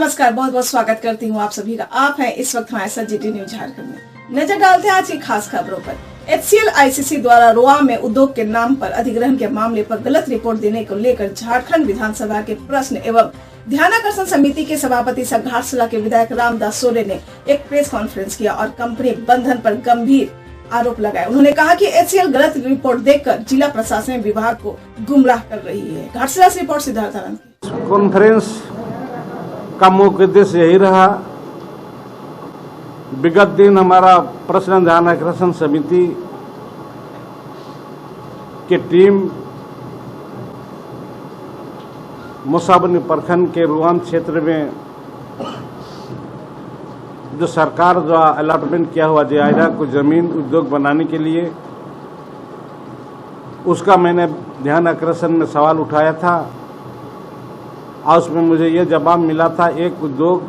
नमस्कार, बहुत बहुत स्वागत करती हूँ आप सभी का। आप हैं इस वक्त हमारे साथ जीटी न्यूज झारखंड में। नजर डालते हैं आज की खास खबरों पर। HCL ICC द्वारा रोआ में उद्योग के नाम पर अधिग्रहण के मामले पर गलत रिपोर्ट देने को लेकर झारखंड विधानसभा के प्रश्न एवं ध्यानाकर्षण समिति के सभापति सह घाटशिला के विधायक रामदास सोरेन ने एक प्रेस कॉन्फ्रेंस किया और कंपनी बंधन पर गंभीर आरोप लगाए। उन्होंने कहा कि HCL गलत रिपोर्ट देकर जिला प्रशासन विभाग को गुमराह कर रही है। घाटशिला से रिपोर्ट सिद्धार्थ आनंद। कॉन्फ्रेंस का मुख्य उद्देश्य यही रहा। विगत दिन हमारा प्रश्न ध्यानाकर्षण समिति की टीम मुसाबनी प्रखंड के रुआम क्षेत्र में जो सरकार द्वारा अलॉटमेंट किया हुआ जायजा को जमीन उद्योग बनाने के लिए, उसका मैंने ध्यान आकर्षण में सवाल उठाया था और उसमें मुझे ये जवाब मिला था, एक उद्योग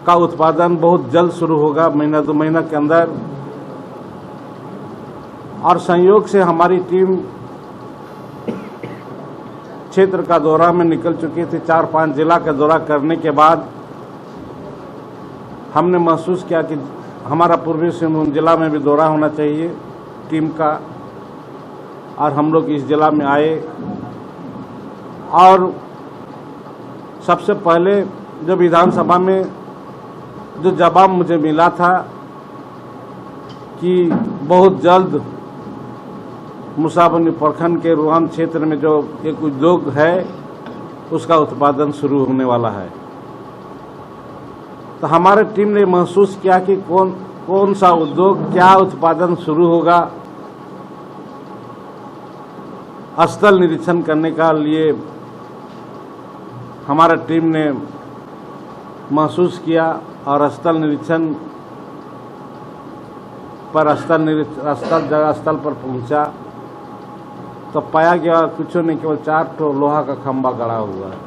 का उत्पादन बहुत जल्द शुरू होगा, महीना 2 महीना के अंदर। और संयोग से हमारी टीम क्षेत्र का दौरा में निकल चुकी थी। 4-5 जिला का दौरा करने के बाद हमने महसूस किया कि हमारा पूर्वी सिंहभूम जिला में भी दौरा होना चाहिए टीम का, और हम लोग इस जिला में आए। और सबसे पहले जो विधानसभा में जो जवाब मुझे मिला था कि बहुत जल्द मुसाबनी प्रखंड के रुआम क्षेत्र में जो एक उद्योग है उसका उत्पादन शुरू होने वाला है, तो हमारे टीम ने महसूस किया कि कौन सा उद्योग, क्या उत्पादन शुरू होगा। स्थल निरीक्षण करने का लिए हमारा टीम ने महसूस किया और स्थल निरीक्षण पर स्थल पर पहुंचा तो पाया गया कुछ नहीं, केवल 4 ठो लोहा का खंभा गड़ा हुआ है।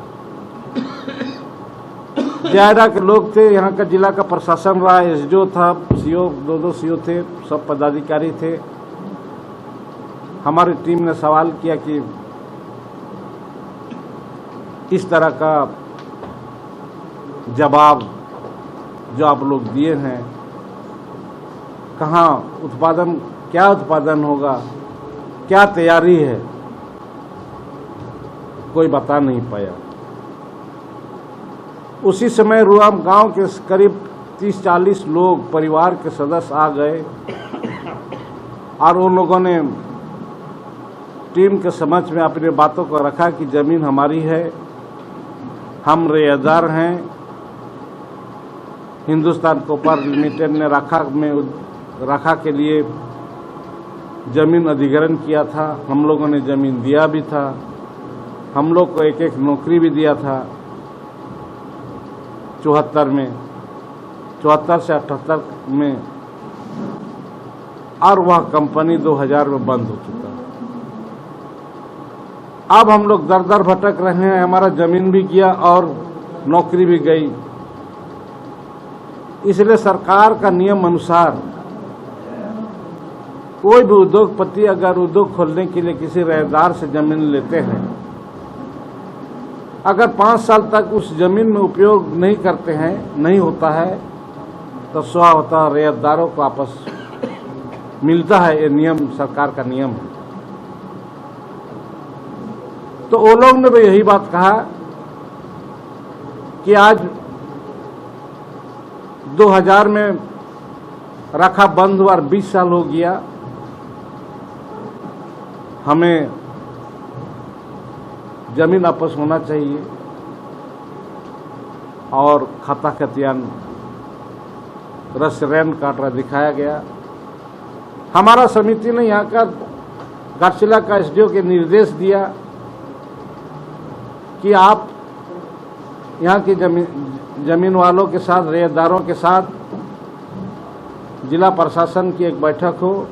जायरा के लोग थे, यहाँ का जिला का प्रशासन रहा, SDO था, CO, 2 CO थे, सब पदाधिकारी थे। हमारी टीम ने सवाल किया कि इस तरह का जवाब जो आप लोग दिए हैं, कहाँ उत्पादन, क्या उत्पादन होगा, क्या तैयारी है, कोई बता नहीं पाया। उसी समय रुआम गांव के करीब 30-40 लोग परिवार के सदस्य आ गए और उन लोगों ने टीम के समक्ष में अपनी बातों को रखा कि जमीन हमारी है, हम रेयदार हैं। हिंदुस्तान कॉपर लिमिटेड ने रखा के लिए जमीन अधिग्रहण किया था, हम लोगों ने जमीन दिया भी था, हम लोग को एक नौकरी भी दिया था 74 से 78 में, और वह कंपनी 2000 में बंद हो चुका है। अब हम लोग दर भटक रहे हैं, हमारा जमीन भी गया और नौकरी भी गई। इसलिए सरकार का नियम अनुसार कोई भी उद्योगपति अगर उद्योग खोलने के लिए किसी रेयदार से जमीन लेते हैं, अगर 5 साल तक उस जमीन में उपयोग नहीं करते हैं, नहीं होता है, तो स्वतः रेयदारों को वापस मिलता है। ये नियम सरकार का नियम है। तो वो लोग ने भी यही बात कहा कि आज 2000 में रखा बंद हुआ और 20 साल हो गया, हमें जमीन वापस होना चाहिए। और खाता खतियान रैन काटरा दिखाया गया। हमारा समिति ने यहाँ का घाटशिला का SDO के निर्देश दिया कि आप यहाँ की जमीन वालों के साथ, रेयदारों के साथ जिला प्रशासन की एक बैठक हो,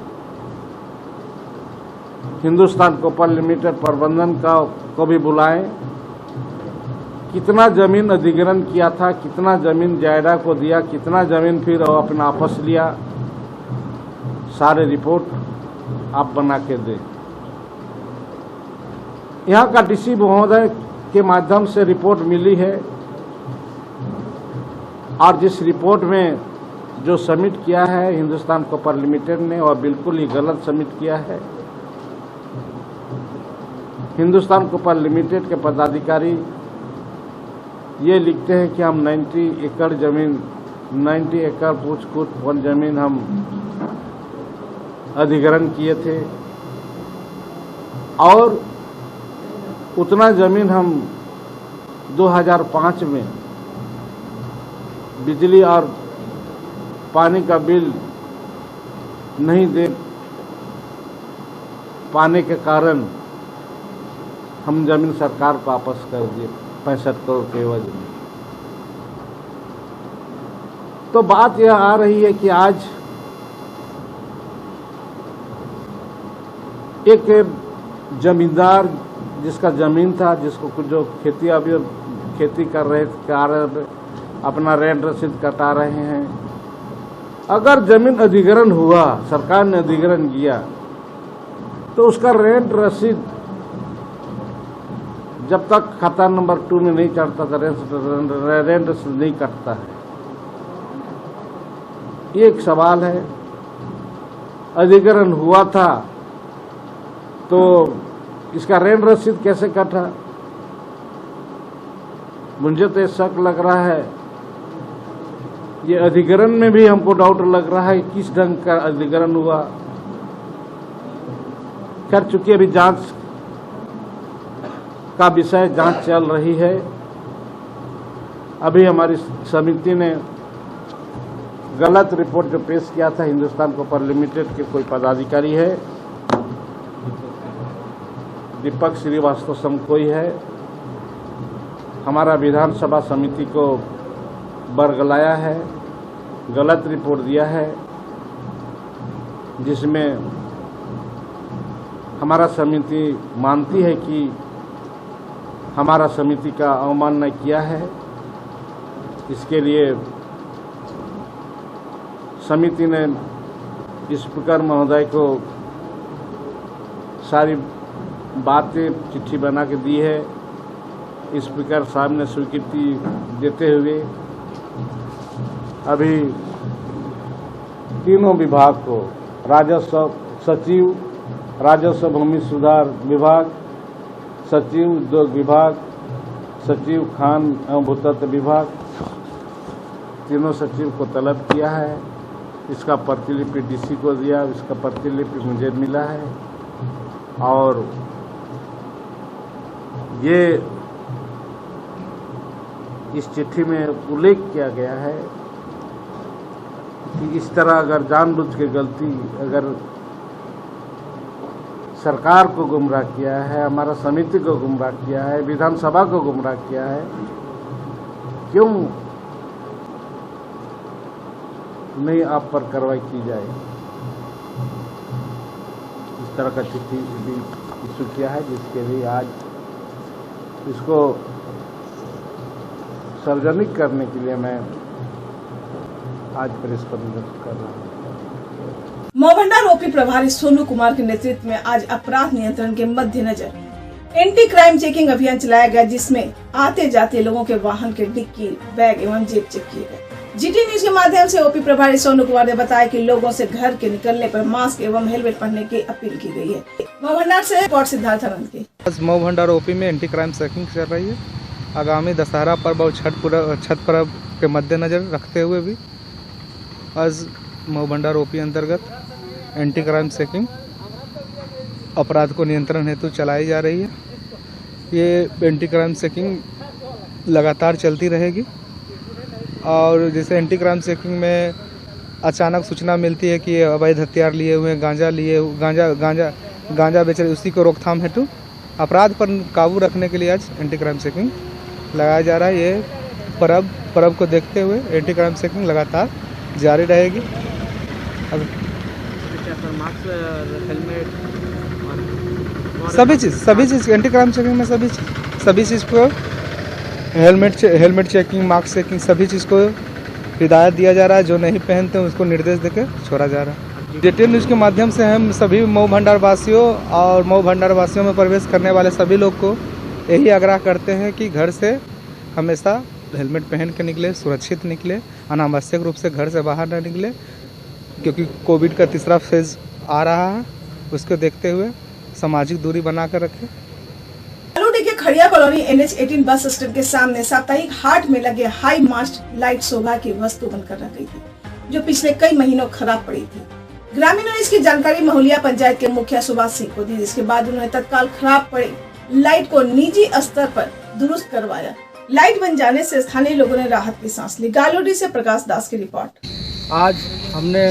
हिंदुस्तान कॉपर लिमिटेड प्रबंधन को भी बुलाएं, कितना जमीन अधिग्रहण किया था, कितना जमीन जायदा को दिया, कितना जमीन फिर अपना वापस लिया, सारे रिपोर्ट आप बना के दें। यहाँ का DC महोदय के माध्यम से रिपोर्ट मिली है और जिस रिपोर्ट में जो सबमिट किया है हिंदुस्तान कॉपर लिमिटेड ने, वह बिल्कुल ही गलत सबमिट किया है। हिंदुस्तान कॉपर लिमिटेड के पदाधिकारी ये लिखते हैं कि हम 90 एकड़ पूछ वन जमीन हम अधिग्रहण किए थे और उतना जमीन हम 2005 में बिजली और पानी का बिल नहीं दे पाने के कारण हम जमीन सरकार को वापस कर दिए 65 करोड़ के एवज में। तो बात यह आ रही है कि आज एक जमींदार जिसका जमीन था, जिसको कुछ जो खेती कर रहे थे, अपना रेंट रसीद कटा रहे हैं, अगर जमीन अधिग्रहण हुआ, सरकार ने अधिग्रहण किया, तो उसका रेंट रसीद जब तक खाता नंबर 2 में नहीं चढ़ता था रेंट रसीद नहीं कटता है। ये एक सवाल है। अधिग्रहण हुआ था तो इसका रेंट रसीद कैसे कटा? मुझे तो शक लग रहा है, ये अधिग्रहण में भी हमको डाउट लग रहा है किस ढंग का अधिग्रहण हुआ। खैर, चूंकि अभी जांच का विषय जांच चल रही है, अभी हमारी समिति ने गलत रिपोर्ट जो पेश किया था, हिंदुस्तान कॉपर लिमिटेड के कोई पदाधिकारी है, दीपक श्रीवास्तव समकोई है, हमारा विधानसभा समिति को बरगलाया है, गलत रिपोर्ट दिया है, जिसमें हमारा समिति मानती है कि हमारा समिति का अवमानना किया है। इसके लिए समिति ने स्पीकर महोदय को सारी बातें चिट्ठी बना के दी है। स्पीकर साहब ने स्वीकृति देते हुए अभी तीनों विभाग को, राजस्व सचिव, राजस्व भूमि सुधार विभाग, सचिव उद्योग विभाग, सचिव खान एवं भूतत्व विभाग, तीनों सचिव को तलब किया है। इसका प्रतिलिपि डीसी को दिया, इसका प्रतिलिपि मुझे मिला है। और ये इस चिट्ठी में उल्लेख किया गया है कि इस तरह अगर जानबूझ के गलती, अगर सरकार को गुमराह किया है, हमारा समिति को गुमराह किया है, विधानसभा को गुमराह किया है, क्यों नहीं आप पर कार्रवाई की जाए? इस तरह का चिट्ठी भी इशू किया है, जिसके लिए आज इसको सार्वजनिक करने के लिए मैं आज प्रेस कॉन्फ्रेंस कर रहा हूँ। मौभंडार ओपी प्रभारी सोनू कुमार के नेतृत्व में आज अपराध नियंत्रण के मद्देनजर एंटी क्राइम चेकिंग अभियान चलाया गया, जिसमें आते जाते लोगों के वाहन के डिक्की, बैग एवं जेब चेक किए गए। जीटी न्यूज के माध्यम से ओपी प्रभारी सोनू कुमार ने बताया कि लोगों से घर के निकलने पर मास्क एवं हेलमेट पहनने की अपील की गई है। मौभंडार से रिपोर्ट सिद्धार्थ आनंद की। आज मौभंडार ओपी में एंटी क्राइम चेकिंग चल रही है। आगामी दशहरा पर्व और छठ पर्व के मद्देनजर रखते हुए भी आज मौभंडार ओपी अंतर्गत एंटी क्राइम चेकिंग अपराध को नियंत्रण हेतु चलाई जा रही है। ये एंटी क्राइम चेकिंग लगातार चलती रहेगी और जैसे एंटी क्राइम चेकिंग में अचानक सूचना मिलती है कि अवैध हथियार लिए हुए, गांजा बेच रहे, उसी को रोकथाम हेतु अपराध पर काबू रखने के लिए आज एंटी क्राइम चेकिंग लगाया जा रहा है। ये पर्व को देखते हुए एंटी क्राइम चेकिंग लगातार जारी रहेगी। सभी चीज़ एंटी क्राइम चेकिंग में सभी चीज़ को हेलमेट चेकिंग, मास्क चेकिंग, सभी चीज़ को हिदायत दिया जा रहा है। जो नहीं पहनते हैं उसको निर्देश देकर छोड़ा जा रहा है। जीटी न्यूज़ के माध्यम से हम सभी मऊ भंडार वासियों और मऊ भंडार वासियों में प्रवेश करने वाले सभी लोग को यही आग्रह करते हैं कि घर से हमेशा हेलमेट पहन के निकले, सुरक्षित निकले, अनावश्यक रूप से घर से बाहर न निकले, क्योंकि कोविड का तीसरा फेज आ रहा है। उसको देखते हुए सामाजिक दूरी बनाकर रखें। गालूडी के खड़िया कॉलोनी NH18 बस स्टैंड के सामने साप्ताहिक हाट में लगे हाई मास्ट लाइट शोभा की वस्तु बनकर रख गई थी, जो पिछले कई महीनों खराब पड़ी थी। ग्रामीणों ने इसकी जानकारी महुलिया पंचायत के मुखिया सुभाष सिंह को दी, जिसके बाद उन्होंने तत्काल खराब पड़ी लाइट को निजी स्तर पर दुरुस्त करवाया। लाइट बन जाने से स्थानीय लोगों ने राहत की सांस ली। गालूडी से प्रकाश दास की रिपोर्ट। आज हमने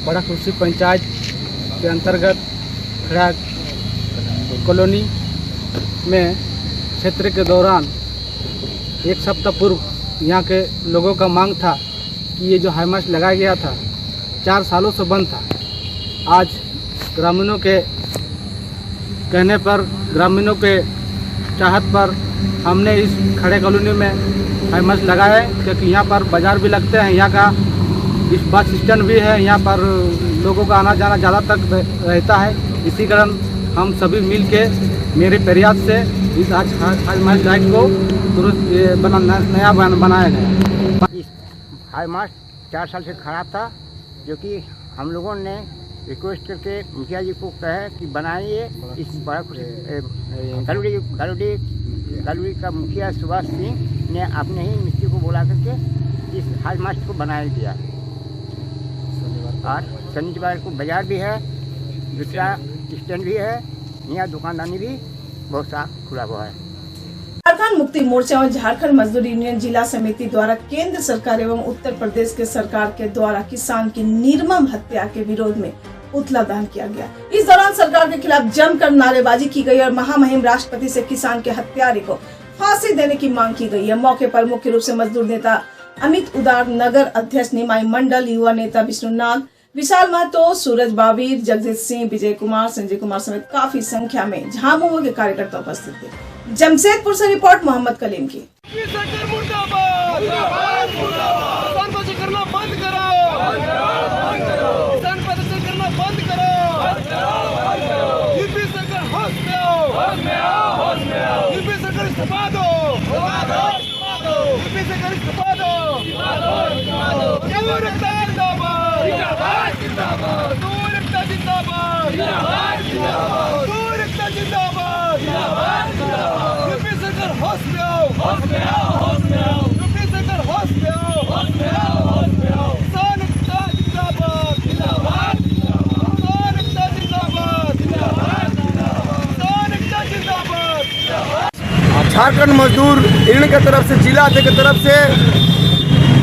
बड़ा खुशी पंचायत के अंतर्गत खड़ा कॉलोनी में क्षेत्र के दौरान एक सप्ताह पूर्व यहाँ के लोगों का मांग था कि ये जो हाईमास्ट लगाया गया था 4 सालों से बंद था। आज ग्रामीणों के कहने पर, ग्रामीणों के चाहत पर हमने इस खड़े कॉलोनी में हाईमास्ट लगाया है, क्योंकि यहाँ पर बाज़ार भी लगते हैं, यहाँ का इस बस स्टैंड भी है, यहाँ पर लोगों का आना जाना ज़्यादा तक रहता है। इसी कारण हम सभी मिल के मेरे प्रयास से इस आज हाईमास्ट लाइट को तुरंत नया बनाया गया। इस हाईमास्ट 4 साल से खराब था, जो कि हम लोगों ने रिक्वेस्ट करके मुखिया जी को कहे कि बनाइए। इस बड़ा गालूडी का मुखिया सुभाष सिंह ने अपने ही मिस्त्री को बुला करके इस हाईमास्ट को बनाया दिया। और शनिवार को बाजार भी है, दूसरा स्टैंड भी है, यहाँ दुकानदानी भी बहुत सा खुला हुआ है। झारखंड मुक्ति मोर्चा और झारखंड मजदूर यूनियन जिला समिति द्वारा केंद्र सरकार एवं उत्तर प्रदेश के सरकार के द्वारा किसान की निर्मम हत्या के विरोध में पुतला दहन किया गया। इस दौरान सरकार के खिलाफ जमकर नारेबाजी की गई और महामहिम राष्ट्रपति से किसान के हत्यारे को फांसी देने की मांग की गई है। मौके पर मुख्य रूप से मजदूर नेता अमित उदार, नगर अध्यक्ष निमाई मंडल, युवा नेता विष्णु नाग, विशाल महतो, सूरज बाबीर, जगजीत सिंह, विजय कुमार, संजय कुमार समेत काफी संख्या में झामुमो के कार्यकर्ता उपस्थित थे। जमशेदपुर से रिपोर्ट मोहम्मद कलीम की। झारखंड मजदूर यूनियन की तरफ से, जिला अध्यक्ष की तरफ से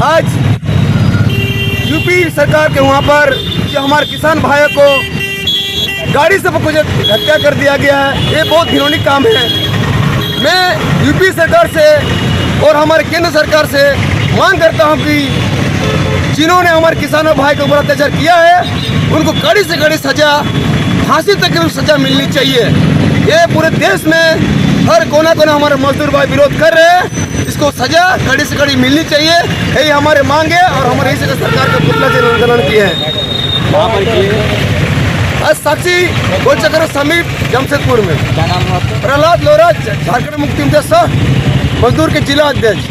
आज यूपी सरकार के वहाँ पर जो हमारे किसान भाइयों को गाड़ी से कुछ हत्या कर दिया गया है, ये बहुत घिनौनी काम है। मैं यूपी सरकार से और हमारे केंद्र सरकार से मांग करता हूँ कि जिन्होंने हमारे किसानों भाई के ऊपर अत्याचार किया है, उनको कड़ी से कड़ी सजा, फांसी तक की सजा मिलनी चाहिए। ये पूरे देश में हर कोना कोना हमारे मजदूर भाई विरोध कर रहे हैं, इसको सजा कड़ी से कड़ी मिलनी चाहिए। यही हमारे मांग है और हमारे इसी सरकार का पुतला से आंदोलन किए हैं। वहाँ पर किए साक्षी गोलचक्र समीप जमशेदपुर में। क्या नाम है आपका? प्रहलाद लोहरा, झारखंड मुक्ति मोर्चा मजदूर के जिला अध्यक्ष।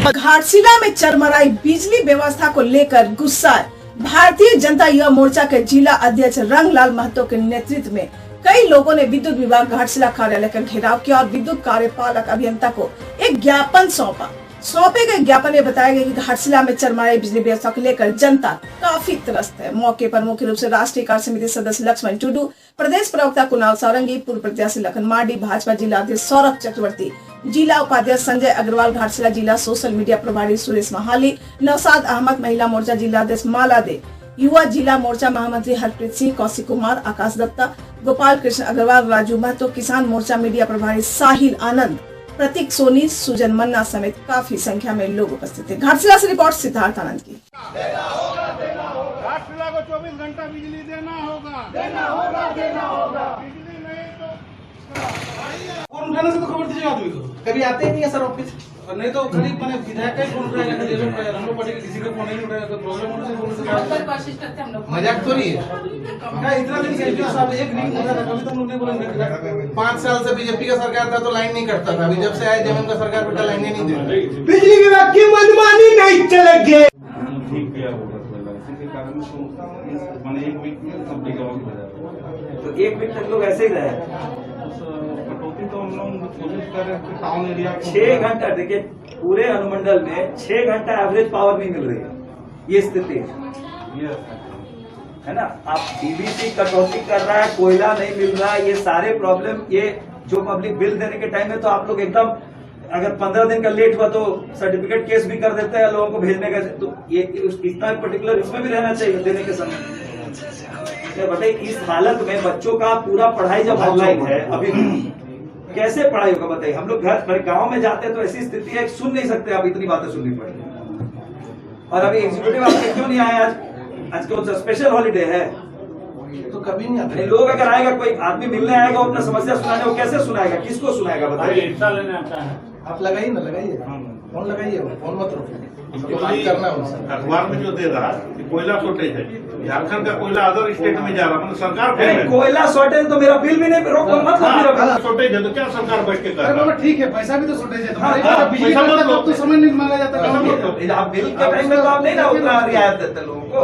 घाटशिला में चरमराई बिजली व्यवस्था को लेकर गुस्सा भारतीय जनता युवा मोर्चा के जिला अध्यक्ष रंगलाल महतो के नेतृत्व में कई लोगों ने विद्युत विभाग घाटशिला कार्यालय का घेराव किया और विद्युत कार्यपालक अभियंता को एक ज्ञापन सौंपे गए ज्ञापन में बताया गया कि घाटशिला में चरमराई बिजली व्यवस्था को लेकर जनता काफी त्रस्त है। मौके पर मुख्य रूप से राष्ट्रीय कार्य समिति सदस्य लक्ष्मण टुडू, प्रदेश प्रवक्ता कुणाल सारंगी, पूर्व प्रत्याशी लखन मार्डी, भाजपा जिला अध्यक्ष सौरभ चक्रवर्ती, जिला उपाध्यक्ष संजय अग्रवाल, घाटशिला जिला सोशल मीडिया प्रभारी सुरेश महाली, नौसाद अहमद, महिला मोर्चा जिला अध्यक्ष माला दे, युवा जिला मोर्चा महामंत्री हरप्रीत सिंह, कौशिक कुमार, आकाश दत्ता, गोपाल कृष्ण अग्रवाल, राजू महतो, किसान मोर्चा मीडिया प्रभारी साहिल आनंद, प्रतीक सोनी, सुजन मन्ना समेत काफी संख्या में लोग उपस्थित थे। घाटशिला से रिपोर्ट सिद्धार्थ आनंद की। घाटशिला को 24 घंटा बिजली देना होगा। बिजली नहीं तो आने से तो खबर दीजिए आदमी को। कभी आते ही नहीं है सर ऑफिस। और नहीं तो करीब मैंने विधायक का ही फोन उठाया, हम लोग पार्टी के किसी का फोन नहीं उठाया, तो प्रॉब्लम होने से कोशिश करते हैं हम लोग। मजाक तो नहीं है क्या? इतना दिन से एमपी साहब एक रिंग होता था, कभी तो हम लोग नहीं बोलेंगे। 5 साल से बीजेपी का सरकार था तो लाइन नहीं कटता था, अभी जब से आए जमीन का सरकार बेटा लाइन नहीं दे रही। बिजली विभाग की मनमानी नहीं चलेगी। ठीक किया होगा इसी कारण मैंने 1 वीक में कंप्लीट हो जाएगा। तो 1 वीक तक लोग ऐसे ही रहे। कटौती तो हम लोग कोशिश कर रहे हैं टाउन एरिया 6 घंटा, देखिए पूरे अनुमंडल में 6 घंटा एवरेज पावर नहीं मिल रही है, ये स्थिति है ना। आप डीबीसी कटौती कर रहा है, कोयला नहीं मिल रहा है, ये सारे प्रॉब्लम, ये जो पब्लिक बिल देने के टाइम में तो आप लोग एकदम, अगर 15 दिन का लेट हुआ तो सर्टिफिकेट केस भी कर देते हैं लोगों को भेजने का, तो ये इतना पर्टिकुलर इसमें भी रहना चाहिए देने के समय। बताइए इस हालत में बच्चों का पूरा पढ़ाई जब ऑनलाइन है, अभी कैसे पढ़ाई होगा बताइए। हम लोग घर गांव में जाते हैं तो ऐसी स्थिति है, सुन नहीं सकते, आप इतनी बातें सुननी पड़ेगी। और अभी एग्जीक्यूटिव आपके क्यों नहीं आए आज? आज कौन सा स्पेशल हॉलीडे है? तो कभी नहीं आते लोग अगर आएगा, कोई आदमी मिलने आएगा, अपना समस्या सुनाने, वो कैसे सुनाएगा, किसको सुनाएगा बताइए। आप लगाइए ना, लगाइए फोन, लगाइए फोन मत रोकिए, बात करना है उनसे। अखबार में जो दे रहा है कोयला शॉर्टेज है, झारखंड का कोयला अदर स्टेट में जा रहा है, मतलब सरकार कोयला शॉर्टेज तो मेरा बिल भी नहीं रोको, मतलब शॉर्टेज है तो क्या सरकार बैठ के कर रहा है? ठीक है, पैसा भी तो शॉर्टेज है, बिजली का तो समय नहीं मांगा जाता। आप बिल के टाइम में तो आप नहीं ना उतना रियायत देते लोगों को।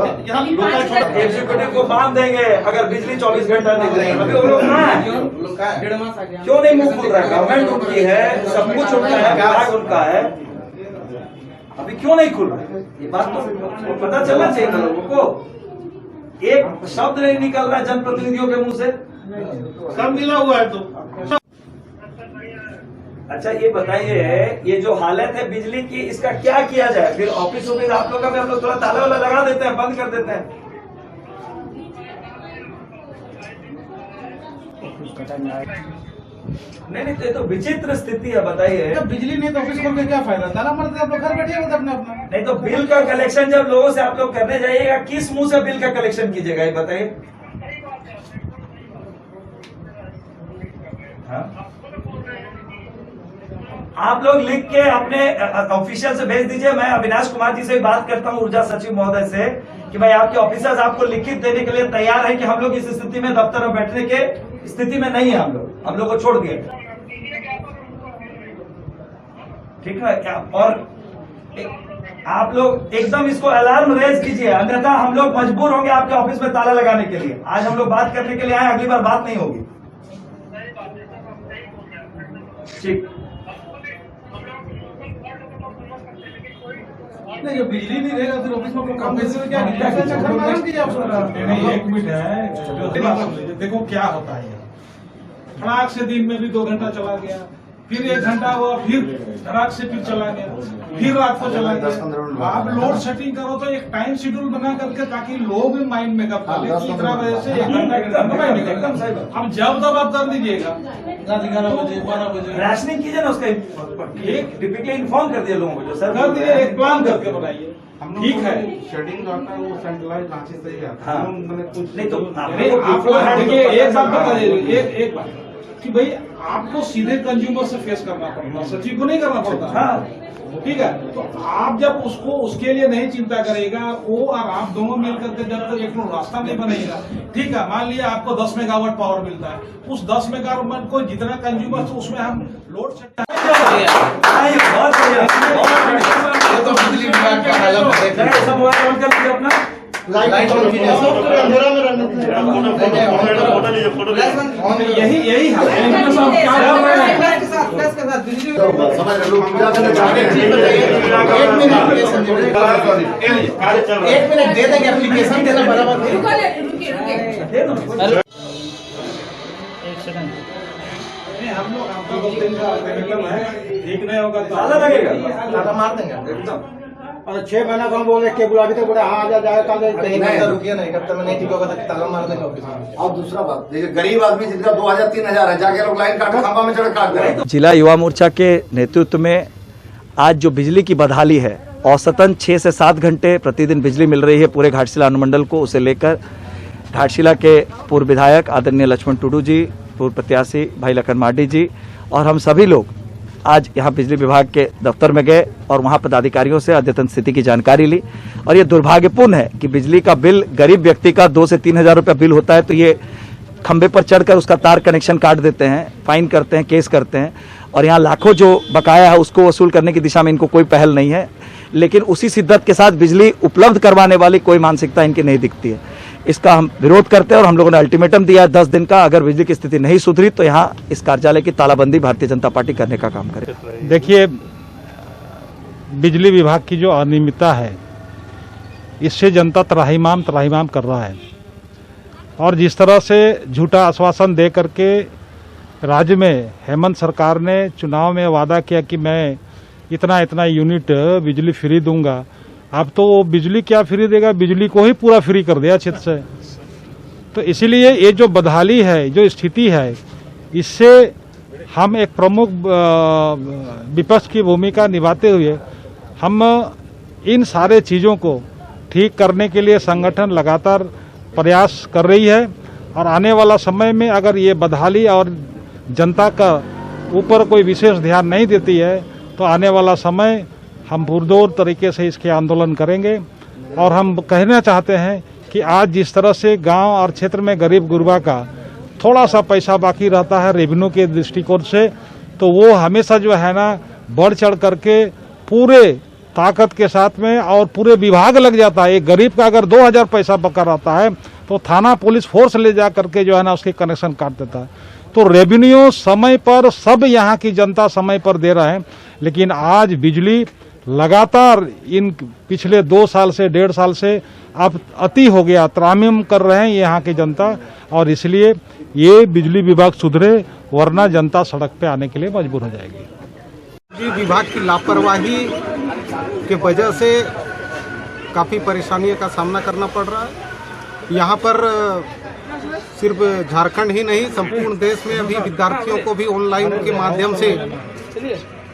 एग्जीक्यूटिव को बांध देंगे अगर बिजली 24 घंटा नहीं देंगे। अभी वो लोग कहाँ है? क्यों नहीं मुंह खुल रहा है? गवर्नमेंट उनकी है, सब कुछ उनका है, विभाग उनका है, अभी क्यों नहीं खुल रहा है? ये बात तो पता चलना चाहिए था लोगों को। एक शब्द नहीं निकल रहा है जनप्रतिनिधियों के मुंह से, सब मिला हुआ है तो। अच्छा ये बताइए, ये जो हालत है बिजली की, इसका क्या किया जाए? फिर ऑफिस ऑफिस आप लोग का भी हम लोग थोड़ा ताला वाला लगा देते हैं, बंद कर देते हैं। नहीं, ये तो विचित्र स्थिति है, बताइए। जब बिजली नहीं तो ऑफिस खोल के क्या फायदा? ताला मारते आप लोग घर बैठिए अपना अपना। नहीं तो बिल का कलेक्शन जब लोगों से आप लोग करने जाइएगा, किस मुंह से बिल का कलेक्शन कीजिएगा ये बताइए। हाँ? आप लोग लिख के अपने ऑफिशियल से भेज दीजिए। मैं अविनाश कुमार जी से भी बात करता हूँ, ऊर्जा सचिव महोदय से, कि भाई आपके ऑफिसर्स आपको लिखित देने के लिए तैयार है कि हम लोग इस स्थिति में दफ्तर में बैठने के स्थिति में नहीं है, हम लोग को छोड़ दिए, ठीक है क्या? और आप लोग एकदम इसको अलार्म रेज कीजिए, अन्यथा हम लोग मजबूर होंगे आपके ऑफिस में ताला लगाने के लिए। आज हम लोग बात करने के लिए आए, अगली बार बात नहीं होगी, ठीक? नहीं, जब बिजली नहीं रहेगा फिर ऑफिस में काम कैसे? क्या एक मिनट है, देखो क्या होता है। फटाक से दिन में भी 2 घंटा चला गया, फिर 1 घंटा हुआ, फिर फटाक से फिर चला गया, फिर रात को चला गया। आप लोड सेटिंग करो तो एक टाइम शेड्यूल बना करके, ताकि लोग भी माइंड मेकअप कर ले कि इतना बजे से 1 घंटा अब जब तब आप कर दीजिएगा 11 बजे 12 बजे रैशनिंग कीजिए ना, उसका एक रिपीटली इन्फॉर्म कर दिया लोगों को, जो सर कर दिए, एक प्लान करके बनाइए, ठीक है। शेडिंग जो आता है वो सेंट्रलाइज रांची से ही आता है। हाँ। मैंने कुछ नहीं तो आप लोग देखिए, एक बात बताइए, एक बात कि भाई आपको सीधे कंज्यूमर से फेस करना पड़ता, सचिव को नहीं करना पड़ता। हाँ। ठीक है, तो आप जब उसके लिए नहीं चिंता करेगा, वो और आप दोनों मिल करके जब तक एक रास्ता नहीं बनेगा, ठीक है। मान लिया आपको 10 मेगावाट पावर मिलता है, उस 10 मेगावाट को जितना कंज्यूमर तो उसमें हम लोड सेट बहुत बढ़िया। ये तो बिजली विभाग का हालत है। सब मोबाइल ऑन कर लीजिए अपना, लाइट ऑन कीजिए, अंधेरा में रहने यही हाल है। एक मिनट दे देंगे, एप्लीकेशन देना बराबर। हम लोग आपका 2 दिन का कार्यक्रम है, ठीक नहीं होगा तो ताला लगेगा, ताला मार देंगे एकदम। और 6 महीना को हम बोल रहे बुला भी तो बोले हाँ आ जा कल रुकिए ना, 1 हफ्ते में नहीं ठीक होगा तो ताला मार देंगे ऑफिस में। और दूसरा बात देखिए, गरीब आदमी जिनका 2000-3000 है, जाके लोग लाइन काट खंभा में चढ़ काट दें। जिला युवा मोर्चा के नेतृत्व में आज जो बिजली की बदहाली है, औसतन 6 से 7 घंटे प्रतिदिन बिजली मिल रही है पूरे घाटशिला अनुमंडल को, उसे लेकर घाटशिला के पूर्व विधायक आदरणीय लक्ष्मण टुडू जी, पूर्व प्रत्याशी भाई लखन मार्डी जी और हम सभी लोग आज यहाँ बिजली विभाग के दफ्तर में गए और वहाँ पदाधिकारियों से अद्यतन स्थिति की जानकारी ली। और ये दुर्भाग्यपूर्ण है कि बिजली का बिल गरीब व्यक्ति का 2 से 3 हज़ार रुपया बिल होता है तो ये खंबे पर चढ़कर उसका तार कनेक्शन काट देते हैं, फाइन करते हैं, केस करते हैं और यहाँ लाखों जो बकाया है उसको वसूल करने की दिशा में इनको कोई पहल नहीं है। लेकिन उसी शिद्दत के साथ बिजली उपलब्ध करवाने वाली कोई मानसिकता इनकी नहीं दिखती है। इसका हम विरोध करते हैं और हम लोगों ने अल्टीमेटम दिया है 10 दिन का। अगर बिजली की स्थिति नहीं सुधरी तो यहाँ इस कार्यालय की तालाबंदी भारतीय जनता पार्टी करने का काम करे। देखिए, बिजली विभाग की जो अनियमितता है इससे जनता त्राहिमाम कर रहा है और जिस तरह से झूठा आश्वासन दे करके राज्य में हेमंत सरकार ने चुनाव में वादा किया कि मैं इतना यूनिट बिजली फ्री दूंगा, अब तो वो बिजली क्या फ्री देगा, बिजली को ही पूरा फ्री कर दिया क्षेत्र से। तो इसीलिए ये जो बदहाली है, जो स्थिति है, इससे हम एक प्रमुख विपक्ष की भूमिका निभाते हुए हम इन सारे चीज़ों को ठीक करने के लिए संगठन लगातार प्रयास कर रही है और आने वाला समय में अगर ये बदहाली और जनता का ऊपर कोई विशेष ध्यान नहीं देती है तो आने वाला समय हम पुरजोर तरीके से इसके आंदोलन करेंगे। और हम कहना चाहते हैं कि आज जिस तरह से गांव और क्षेत्र में गरीब गुरबा का थोड़ा सा पैसा बाकी रहता है रेवेन्यू के दृष्टिकोण से, तो वो हमेशा जो है ना बढ़ चढ़ करके पूरे ताकत के साथ में और पूरे विभाग लग जाता है। एक गरीब का अगर 2000 पैसा बका रहता है तो थाना पुलिस फोर्स ले जा करके जो है ना उसके कनेक्शन काट देता है। तो रेवेन्यू समय पर सब यहाँ की जनता समय पर दे रहे हैं, लेकिन आज बिजली लगातार इन पिछले 2 साल से 1.5 साल से अब अति हो गया, त्राहिमाम कर रहे हैं यहाँ की जनता और इसलिए ये बिजली विभाग सुधरे वरना जनता सड़क पे आने के लिए मजबूर हो जाएगी। बिजली विभाग की लापरवाही के वजह से काफ़ी परेशानियों का सामना करना पड़ रहा है। यहाँ पर सिर्फ झारखंड ही नहीं संपूर्ण देश में अभी विद्यार्थियों को भी ऑनलाइन के माध्यम से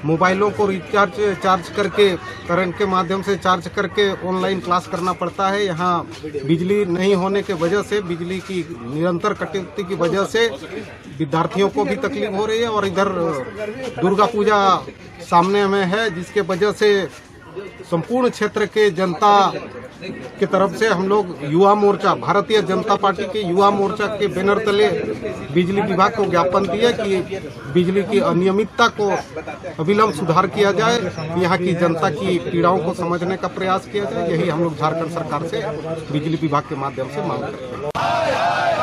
मोबाइलों को चार्ज करके करंट के माध्यम से चार्ज करके ऑनलाइन क्लास करना पड़ता है। यहाँ बिजली नहीं होने के वजह से, बिजली की निरंतर कटौती की वजह से विद्यार्थियों को भी तकलीफ हो रही है और इधर दुर्गा पूजा सामने में है जिसके वजह से संपूर्ण क्षेत्र के जनता की तरफ से हम लोग युवा मोर्चा, भारतीय जनता पार्टी के युवा मोर्चा के बैनर तले बिजली विभाग को ज्ञापन दिया कि बिजली की अनियमितता को अविलंब सुधार किया जाए, यहाँ की जनता की पीड़ाओं को समझने का प्रयास किया जाए। यही हम लोग झारखंड सरकार से बिजली विभाग के माध्यम से मांग करते हैं।